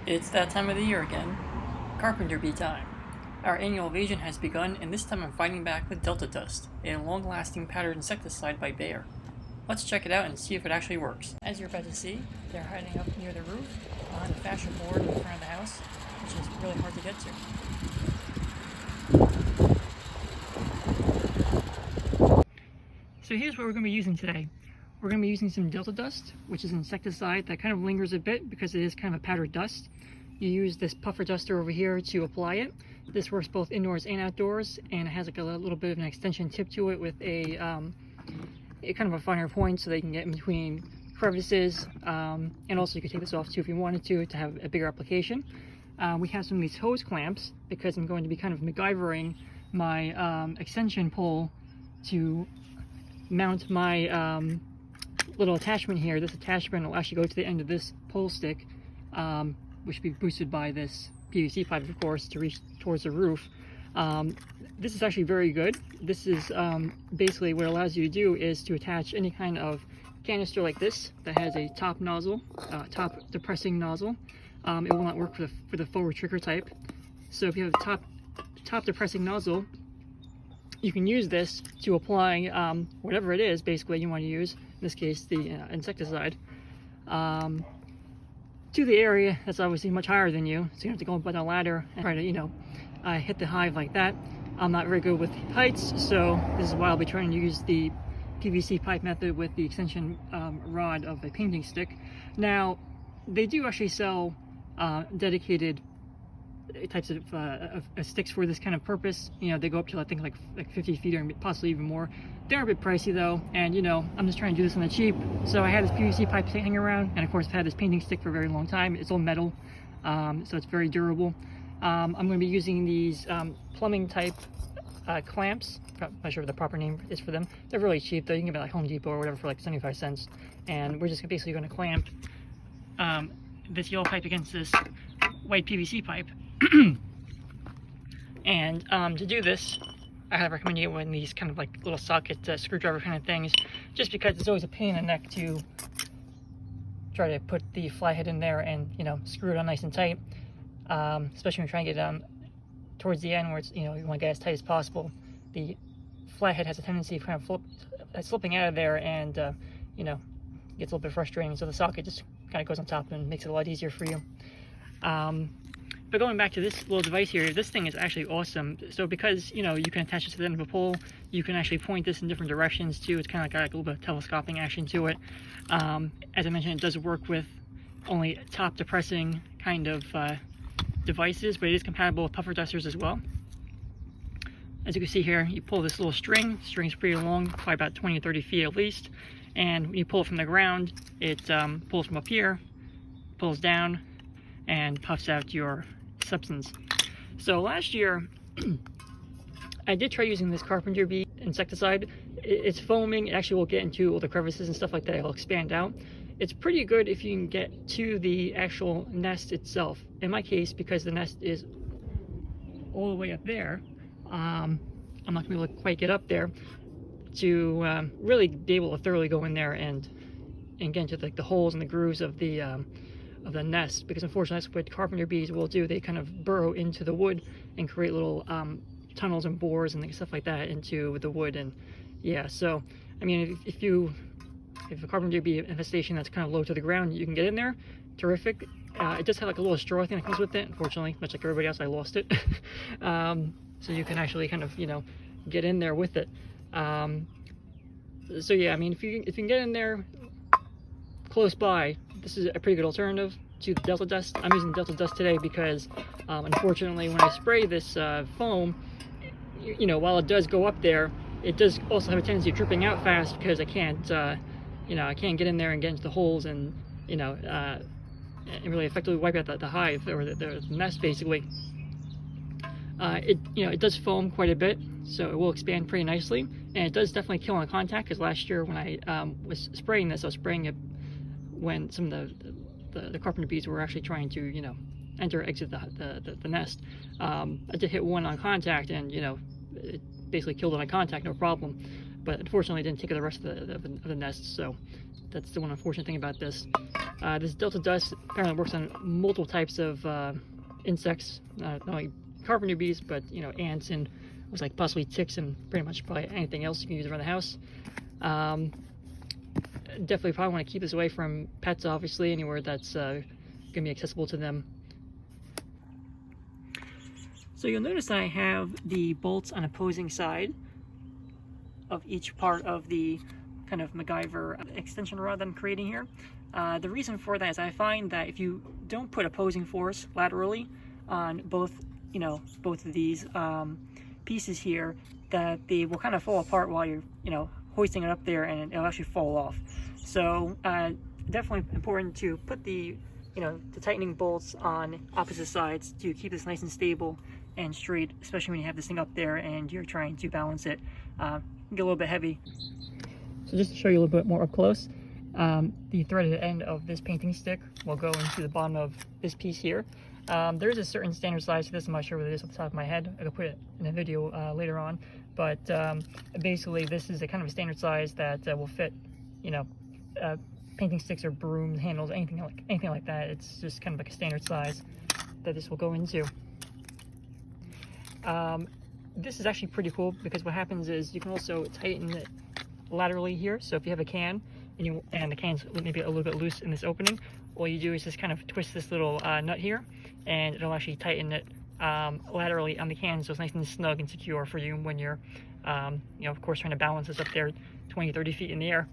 It's that time of the year again. Carpenter bee time. Our annual invasion has begun, and this time I'm fighting back with Delta Dust, a long-lasting powdered insecticide by Bayer. Let's check it out and see if it actually works. As you're about to see, they're hiding up near the roof, behind the fashion board in front of the house, which is really hard to get to. So here's what we're going to be using today. We're going to be using some Delta Dust, which is an insecticide that kind of lingers a bit because it is kind of a powdered dust. You use this puffer duster over here to apply it. This works both indoors and outdoors, and it has like a little bit of an extension tip to it with a kind of a finer point so they can get in between crevices. And also you could take this off too if you wanted to have a bigger application. We have some of these hose clamps because I'm going to be kind of MacGyvering my extension pole to mount my little attachment here. This attachment will actually go to the end of this pole stick, which will be boosted by this PVC pipe, of course, to reach towards the roof. This is actually very good. This is basically what it allows you to do is to attach any kind of canister like this that has a top nozzle, top depressing nozzle. It will not work for the forward trigger type. So if you have a top depressing nozzle, you can use this to apply whatever it is basically you want to use, in this case the insecticide, to the area that's obviously much higher than you, so you have to go up on a ladder and try to hit the hive like that. I'm not very good with heights, so this is why I'll be trying to use the PVC pipe method with the extension rod of a painting stick. Now they do actually sell dedicated types of sticks for this kind of purpose. You know, they go up to I think like 50 feet or possibly even more. They're a bit pricey though, and you know, I'm just trying to do this on the cheap. So I had this PVC pipe hanging around, and of course I've had this painting stick for a very long time. It's all metal, so it's very durable. I'm going to be using these plumbing type clamps. I'm not sure what the proper name is for them. They're really cheap though. You can get them at like Home Depot or whatever for like 75 cents. And we're just basically going to clamp this yellow pipe against this white PVC pipe. And to do this, I highly recommend you get one of these kind of like little socket screwdriver kind of things, just because it's always a pain in the neck to try to put the flathead in there and, you know, screw it on nice and tight, especially when you're trying to get towards the end where it's, you know, you want to get as tight as possible. The flathead has a tendency of kind of slipping out of there, and you know, gets a little bit frustrating, so the socket just kind of goes on top and makes it a lot easier for you. But going back to this little device here, this thing is actually awesome. So because, you know, you can attach it to the end of a pole, you can actually point this in different directions too. It's kind of got like a little bit of telescoping action to it. As I mentioned, it does work with only top depressing kind of devices, but it is compatible with puffer dusters as well. As you can see here, you pull this little string. The string's pretty long, probably about 20 or 30 feet at least. And when you pull it from the ground, it pulls from up here, pulls down, and puffs out your substance. So last year I did try using this Carpenter bee insecticide. It's foaming. It actually will get into all the crevices and stuff like that. It'll expand out. It's pretty good if you can get to the actual nest itself. In my case, because the nest is all the way up there, I'm not gonna be able to quite get up there to really be able to thoroughly go in there and get into like the holes and the grooves of the nest, because unfortunately that's what carpenter bees will do. They kind of burrow into the wood and create little tunnels and bores and stuff like that into the wood. And yeah, so I mean, if a carpenter bee infestation that's kind of low to the ground, you can get in there, terrific. It does have like a little straw thing that comes with it. Unfortunately, much like everybody else, I lost it. So you can actually kind of, you know, get in there with it. So yeah, I mean, if you can get in there close by, this is a pretty good alternative to the Delta Dust. I'm using Delta Dust today because unfortunately when I spray this foam, you know, while it does go up there, it does also have a tendency of dripping out fast because I can't you know, I can't get in there and get into the holes and, you know, and really effectively wipe out the hive or the nest basically. You know, it does foam quite a bit, so it will expand pretty nicely, and it does definitely kill on contact, because last year when I was spraying this, I was spraying it when some of the carpenter bees were actually trying to, you know, enter or exit the nest. I did hit one on contact, and, you know, it basically killed it on contact, no problem. but unfortunately it didn't take the rest of the nest, so that's the one unfortunate thing about this. This Delta dust apparently works on multiple types of insects, not only carpenter bees, but you know, ants and looks like possibly ticks and pretty much probably anything else you can use around the house. Definitely probably want to keep this away from pets, obviously, anywhere that's going to be accessible to them. So you'll notice I have the bolts on opposing side of each part of the kind of MacGyver extension rod that I'm creating here. The reason for that is I find that if you don't put opposing force laterally on both, you know, both of these pieces here, that they will kind of fall apart while you're, you know, hoisting it up there, and it'll actually fall off. So definitely important to put the, you know, the tightening bolts on opposite sides to keep this nice and stable and straight, especially when you have this thing up there and you're trying to balance it. Get a little bit heavy. So just to show you a little bit more up close, the threaded end of this painting stick will go into the bottom of this piece here. There is a certain standard size to this. I'm not sure what it is off the top of my head. I could put it in a video later on, but basically this is a kind of a standard size that will fit, you know, painting sticks or brooms, handles, anything like that. It's just kind of like a standard size that this will go into. This is actually pretty cool because what happens is you can also tighten it laterally here. So if you have a can and the can's maybe a little bit loose in this opening, all you do is just kind of twist this little nut here, and it'll actually tighten it laterally on the can, so it's nice and snug and secure for you when you're, you know, of course, trying to balance this up there 20-30 feet in the air.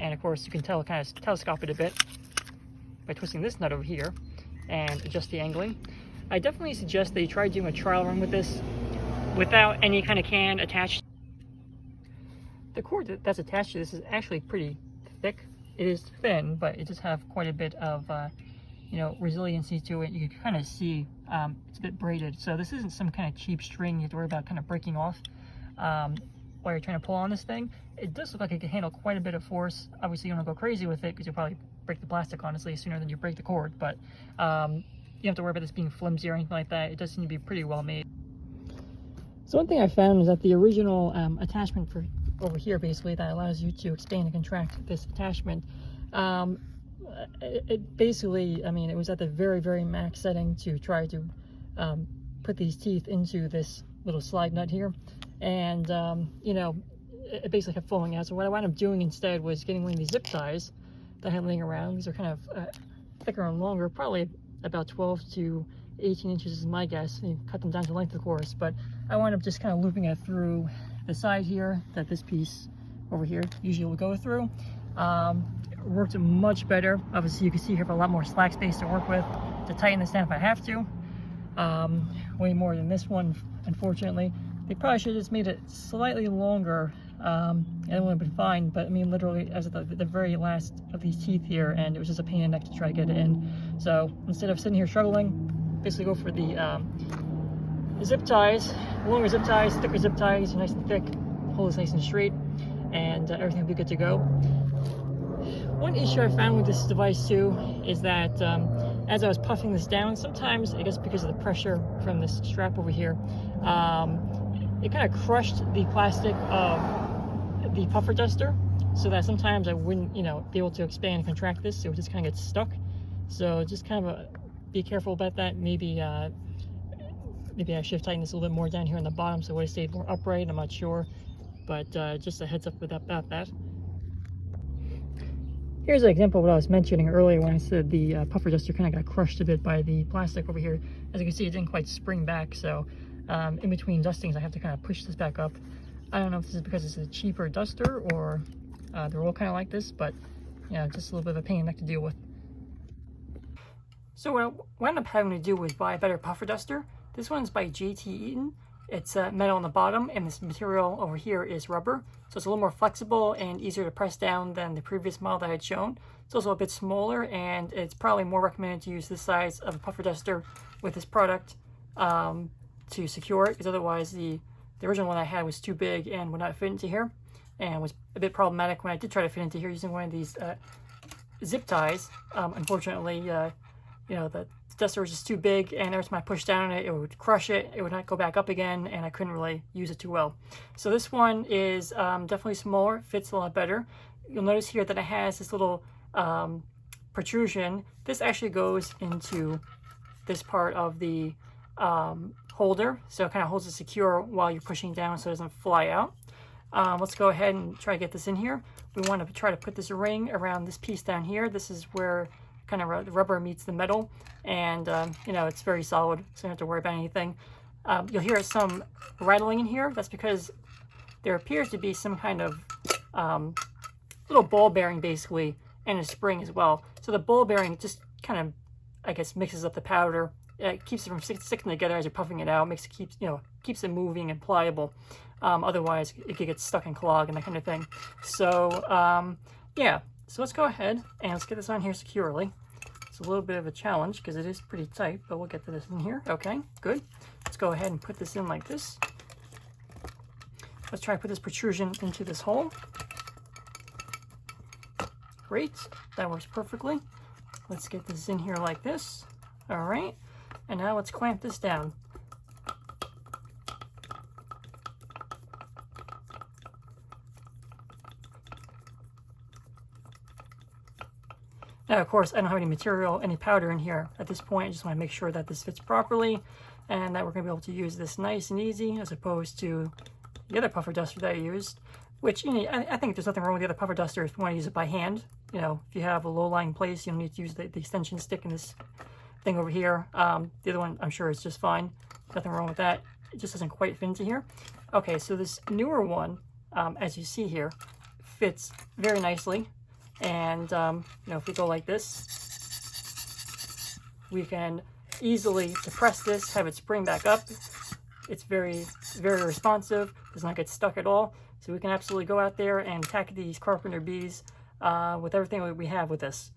And of course, you can kind of telescope it a bit by twisting this nut over here and adjust the angling. I definitely suggest that you try doing a trial run with this without any kind of can attached. The cord that's attached to this is actually pretty thick. It is thin, but it does have quite a bit of, you know, resiliency to it. You can kind of see it's a bit braided. So this isn't some kind of cheap string you have to worry about kind of breaking off while you're trying to pull on this thing. It does look like it can handle quite a bit of force. Obviously, you don't want to go crazy with it because you'll probably break the plastic, honestly, sooner than you break the cord. But you don't have to worry about this being flimsy or anything like that. It does seem to be pretty well made. So one thing I found is that the original attachment for over here, basically, that allows you to expand and contract this attachment, it basically, I mean, it was at the very, very max setting to try to put these teeth into this little slide nut here. And, you know, it basically kept falling out. So what I wound up doing instead was getting one of these zip ties that I had laying around. These are kind of thicker and longer, probably about 12 to 18 inches is my guess. You cut them down to length, of course, but I wound up just kind of looping it through the side here that this piece over here usually will go through. It worked much better. Obviously, you can see here for a lot more slack space to work with to tighten this down if I have to. Way more than this one, unfortunately. They probably should have just made it slightly longer, and it would have been fine, but I mean, literally, as at the very last of these teeth here, and it was just a pain in the neck to try to get it in. So instead of sitting here struggling, basically go for the zip ties, longer zip ties, thicker zip ties, nice and thick, hold this nice and straight, and everything will be good to go. One issue I found with this device too is that as I was puffing this down, sometimes, I guess because of the pressure from this strap over here, it kind of crushed the plastic of the puffer duster, so that sometimes I wouldn't, you know, be able to expand and contract this, so it just kind of gets stuck. So just kind of be careful about that. Maybe I should have tightened this a little bit more down here on the bottom so it would have stayed more upright. I'm not sure, but just a heads up about that. Here's an example of what I was mentioning earlier when I said the puffer duster kind of got crushed a bit by the plastic over here. As you can see, it didn't quite spring back, so in between dustings I have to kind of push this back up. I don't know if this is because it's a cheaper duster or they're all kind of like this, but yeah, just a little bit of a pain in the neck to deal with. So what I wound up having to do was buy a better puffer duster. This one's by JT Eaton. It's metal on the bottom, and this material over here is rubber. So it's a little more flexible and easier to press down than the previous model that I had shown. It's also a bit smaller, and it's probably more recommended to use this size of a puffer duster with this product to secure it, because otherwise the original one I had was too big and would not fit into here, and was a bit problematic when I did try to fit into here using one of these zip ties. Unfortunately, you know, the duster was just too big, and every time I pushed down on it, it would crush it. It would not go back up again, and I couldn't really use it too well. So this one is definitely smaller, fits a lot better. You'll notice here that it has this little protrusion. This actually goes into this part of the holder, so it kind of holds it secure while you're pushing down so it doesn't fly out. Let's go ahead and try to get this in here. We want to try to put this ring around this piece down here. This is where kind of the rubber meets the metal, and you know, it's very solid, so you don't have to worry about anything. You'll hear some rattling in here. That's because there appears to be some kind of little ball bearing basically, and a spring as well. So the ball bearing just kind of, I guess, mixes up the powder. It keeps it from sticking together as you're puffing it out. Makes it keeps it moving and pliable. Otherwise, it could get stuck and clog and that kind of thing. So yeah. So let's go ahead and let's get this on here securely. It's a little bit of a challenge because it is pretty tight, but we'll get to this in here. Okay, good. Let's go ahead and put this in like this. Let's try to put this protrusion into this hole. Great, that works perfectly. Let's get this in here like this. All right, and now let's clamp this down. Now, of course, I don't have any material, any powder in here at this point. I just want to make sure that this fits properly and that we're going to be able to use this nice and easy as opposed to the other puffer duster that I used, which, you know, I think there's nothing wrong with the other puffer duster if you want to use it by hand. You know, if you have a low-lying place, you don't need to use the extension stick in this thing over here. The other one, I'm sure, is just fine. Nothing wrong with that. It just doesn't quite fit into here. Okay, so this newer one, as you see here, fits very nicely. And, you know, if we go like this, we can easily depress this, have it spring back up. It's very, very responsive, does not get stuck at all. So we can absolutely go out there and attack these Carpenter bees with everything that we have with this.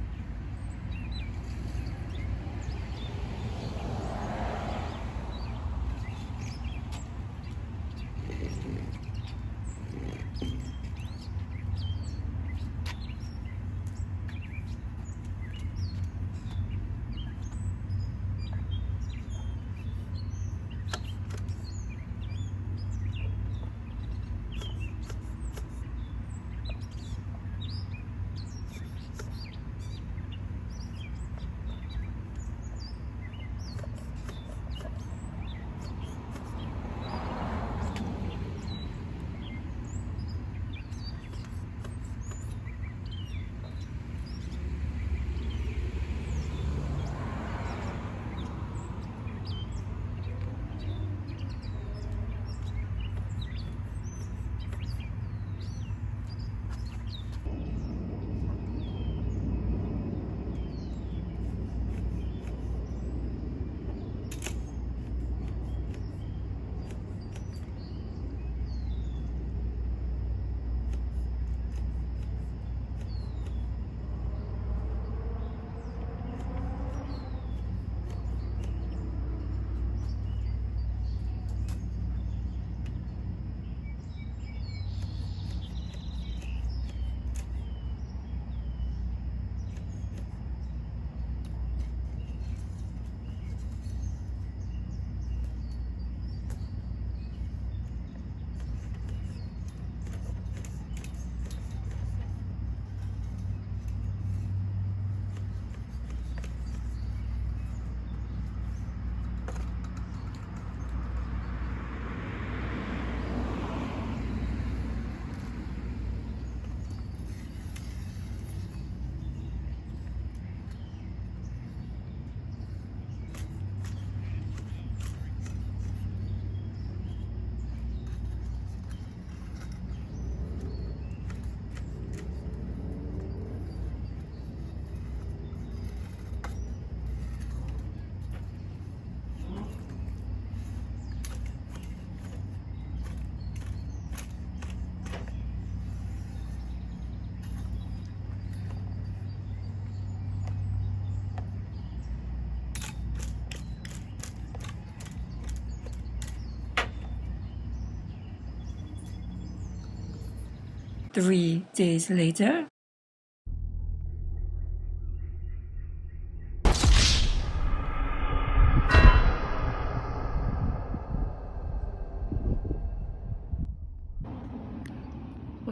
Three days later.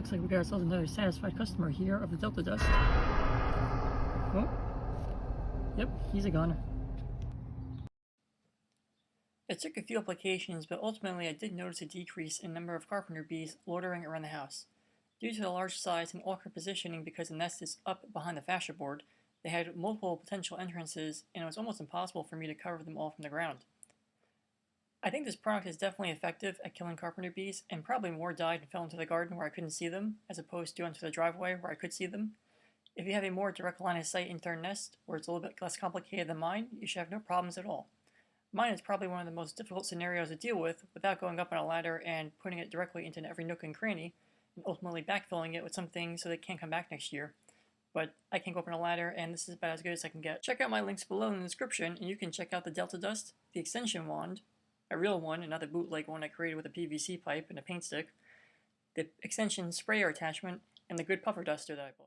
Looks like we got ourselves another satisfied customer here of the Delta Dust. Oh, yep, he's a goner. It took a few applications, but ultimately I did notice a decrease in number of carpenter bees loitering around the house. Due to the large size and awkward positioning because the nest is up behind the fascia board, they had multiple potential entrances and it was almost impossible for me to cover them all from the ground. I think this product is definitely effective at killing carpenter bees, and probably more died and fell into the garden where I couldn't see them, as opposed to onto the driveway where I could see them. If you have a more direct line of sight into their nest, where it's a little bit less complicated than mine, you should have no problems at all. Mine is probably one of the most difficult scenarios to deal with without going up on a ladder and putting it directly into every nook and cranny, and ultimately backfilling it with something so they can't come back next year. But I can go up on a ladder, and this is about as good as I can get. Check out my links below in the description, and you can check out the Delta Dust, the extension wand, a real one and not the bootleg one I created with a PVC pipe and a paint stick, the extension sprayer attachment, and the good puffer duster that I bought.